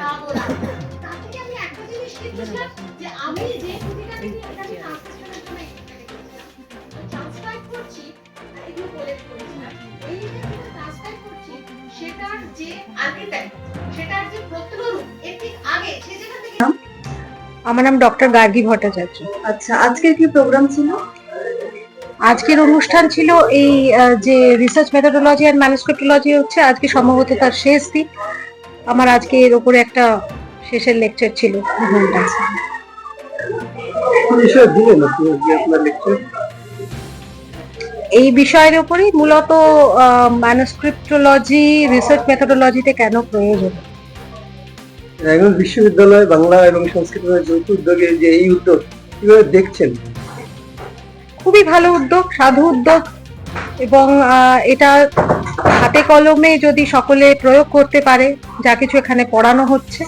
না বলা। তার থেকে আমি একটা জিনিস কি বুঝলাম যে আমি যে ক্ষতিটা নিয়ে এখানে ট্রান্সক্রিপশনের জন্য ট্রান্সক্রাইব করছি এগুলো কালেক্ট করছি এই যে ট্রান্সক্রাইব করছি সেটার যে আর্কিটেক্ট সেটার যে প্রত্যয়রূপ এর ঠিক আগে সে যেখান থেকে আমার নাম ডক্টর গার্গী ভট্টাচার্য। আচ্ছা, আজকের কি প্রোগ্রাম ছিল? আজকের অনুষ্ঠান ছিল এই যে রিসার্চ মেথোডোলজি এন্ড ম্যানুস্ক্রিপ্টোলজি হচ্ছে আজকে সম্ভবত তার শেষ দিন। আমার আজকে এর উপরে একটা শেষের লেকচার ছিল। এই বিষয়ের উপরেই মূলত ম্যানুস্ক্রিপ্টোলজি রিসার্চ মেথোডোলজিতে কেন প্রয়োজন। রায়গঞ্জ বিশ্ববিদ্যালয় বাংলা এবং সংস্কৃত যৌথ উদ্যোগে যে এই উদ্যোগ কিভাবে দেখছেন? খুবই ভালো উদ্যোগ, সাধু উদ্যোগ, এবং এটা হাতে কলমে যদি সকলে প্রয়োগ করতে পারে যা কিছু এখানে পড়ানো হচ্ছে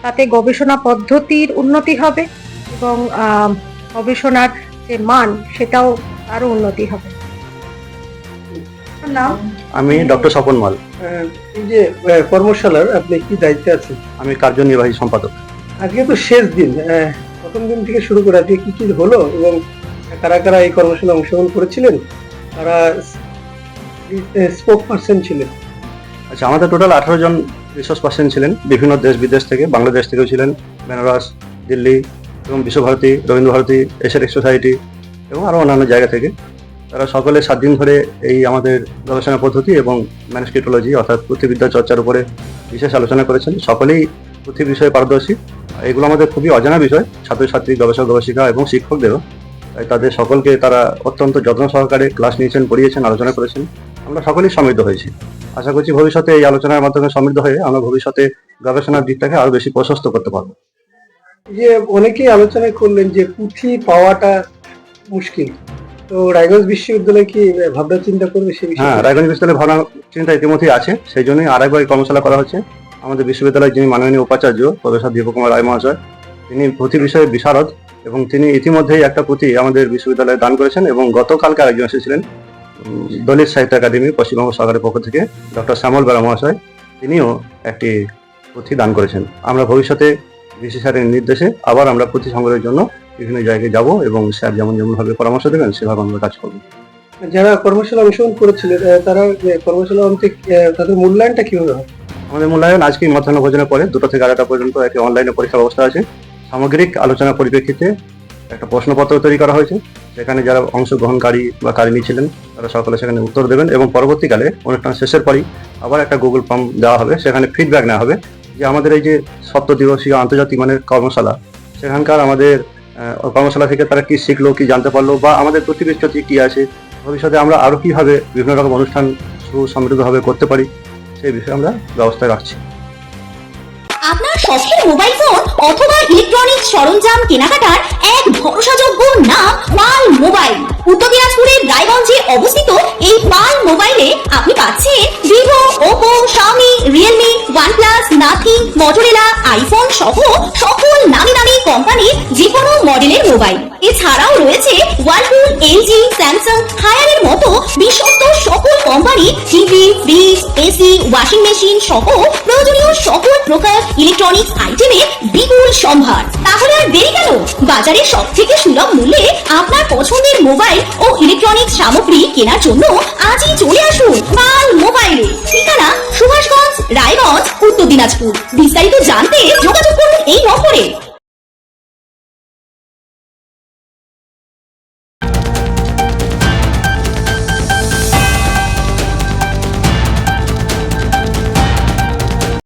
তাতে গবেষণা পদ্ধতির উন্নতি হবে এবং গবেষণার যে মান সেটাও আরো উন্নতি হবে। নাম? আমি ডক্টর স্বপন মাল। এই যে কর্মশালার আপনি কি দায়িত্বে আছেন? আমি কার্যনির্বাহী সম্পাদক। আজকে তো শেষ দিন, প্রথম দিন থেকে শুরু করে আজকে কি কি হলো এবং কারা কারা এই কর্মশালায় অংশগ্রহণ করেছিলেন, তারা স্পোক পার্সন ছিলেন? আচ্ছা, আমাদের টোটাল 18 জন রিসোর্স পার্সন ছিলেন বিভিন্ন দেশ বিদেশ থেকে, বাংলাদেশ থেকেও ছিলেন, বেনারস, দিল্লি এবং বিশ্বভারতী, রবীন্দ্র ভারতী, এশিয়াটিক সোসাইটি এবং আরও অন্যান্য জায়গা থেকে। তারা সকলে 7 দিন ধরে এই আমাদের গবেষণা পদ্ধতি এবং ম্যানুস্ক্রিপ্টোলজি অর্থাৎ পুঁথিবিদ্যা চর্চার উপরে বিশেষ আলোচনা করেছেন। সকলেই পুঁথি বিষয়ে পারদর্শী। এগুলো আমাদের খুবই অজানা বিষয় ছাত্রছাত্রী, গবেষক গবেষিকা এবং শিক্ষকদেরও। তাই তাদের সকলকে তারা অত্যন্ত যত্ন সহকারে ক্লাস নিয়েছেন, পড়িয়েছেন, আলোচনা করেছেন। আমরা সকলেই সমৃদ্ধ হয়েছি। আশা করছি ভবিষ্যতে এই আলোচনার মাধ্যমে সমৃদ্ধ হয়ে আমরা ভবিষ্যতে গবেষণার দিকটাকে আরো বেশি প্রশস্ত করতে পারবো। যে অনেকেই আলোচনা করলেন যে পুঁথি পাওয়াটা মুশকিল, তো রায়গঞ্জ বিশ্ববিদ্যালয় কি ভাবনা চিন্তা করবে সে বিষয়ে? হ্যাঁ, রায়গঞ্জ বিশ্ববিদ্যালয়ের ভাবনা চিন্তা ইতিমধ্যেই আছে, সেই জন্যই আরেকবার এই কর্মশালা করা হচ্ছে। আমাদের বিশ্ববিদ্যালয়ের যিনি মাননীয় উপাচার্য প্রফেসর দীপক কুমার রায় মহাশয়, তিনি পুঁথি বিষয়ে বিশারদ এবং তিনি ইতিমধ্যেই একটা পুঁথি আমাদের বিশ্ববিদ্যালয়ে দান করেছেন এবং গতকালকে আরেকজন এসেছিলেন দলিত সাহিত্য একাডেমি পশ্চিমবঙ্গ সরকারের পক্ষ থেকে ডক্টর শ্যামল বেরা মহাশয়, তিনিও একটি পুঁথি দান করেছেন। আমরা ভবিষ্যতে ভিসি স্যারের নির্দেশে আবার আমরা পুঁথি সংগ্রহের জন্য বিভিন্ন জায়গায় যাব এবং স্যার যেমন ভাবে পরামর্শ দেবেন সেভাবে আমরা কাজ করব। যারা কর্মশালা অংশগ্রহণ করেছিলেন তারা কর্মশালা অন্তে তাদের মূল্যায়নটা কিভাবে হয়? আমাদের মূল্যায়ন আজকেই মধ্যাহ্ন ভোজনের পরে 2টা থেকে 8টা পর্যন্ত একটি অনলাইনে পরীক্ষা ব্যবস্থা আছে। সামগ্রিক আলোচনার পরিপ্রেক্ষিতে একটা প্রশ্নপত্র তৈরি করা হয়েছে, সেখানে যারা অংশগ্রহণকারী বা কারিনী ছিলেন তারা সকলে সেখানে উত্তর দেবেন এবং পরবর্তীকালে অনুষ্ঠান শেষের পরই আবার একটা গুগল ফর্ম দেওয়া হবে, সেখানে ফিডব্যাক নেওয়া হবে যে আমাদের এই যে সপ্তদিবসীয় আন্তর্জাতিক মানের কর্মশালা, সেখানকার আমাদের কর্মশালা থেকে তারা কি শিখলো, কি জানতে পারলো, বা আমাদের প্রতিবেশী কি আছে, ভবিষ্যতে আমরা আরো কিভাবে বিভিন্ন রকম অনুষ্ঠান সুসমৃদ্ধভাবে করতে পারি সেই বিষয়ে আমরা ব্যবস্থায় রাখছি। আপনার শখের মোবাইল ফোন অথবা ইলেকট্রনিক্স সরঞ্জাম কেনাকাটার এক ভরসাযোগ্য নাম পাল মোবাইল। উত্তর দিনাজপুরের রায়গঞ্জে অবস্থিত এই পাল মোবাইলে আপনি পাচ্ছেন Vivo, Oppo, Xiaomi, Realme, OnePlus, nothing, Motorola, iPhone সহ সকল নামি দামি কোম্পানির যে কোনো মডেলের মোবাইল। এছাড়াও রয়েছে ওয়ালপুল, এলজি, স্যামসাং, হায়ারের মতো বিশ্বস্ত সকল কোম্পানির TV, fridge, AC, washing machine সহ প্রয়োজনীয় সকল প্রকার ইলেকট্রনিক্স আইটেমের বিপুল সম্ভার। তাহলে আর দেরি কেন? বাজারে সবথেকে সুলভ মূল্যে আপনার পছন্দের মোবাইল ও ইলেকট্রনিক্স সামগ্রী কেনার জন্য আজই চলে আসুন পাল মোবাইলে। ঠিকানা সুভাষগঞ্জ, রায়গঞ্জ, উত্তর দিনাজপুর। বিস্তারিত জানতে যোগাযোগ করুন এই নম্বরে।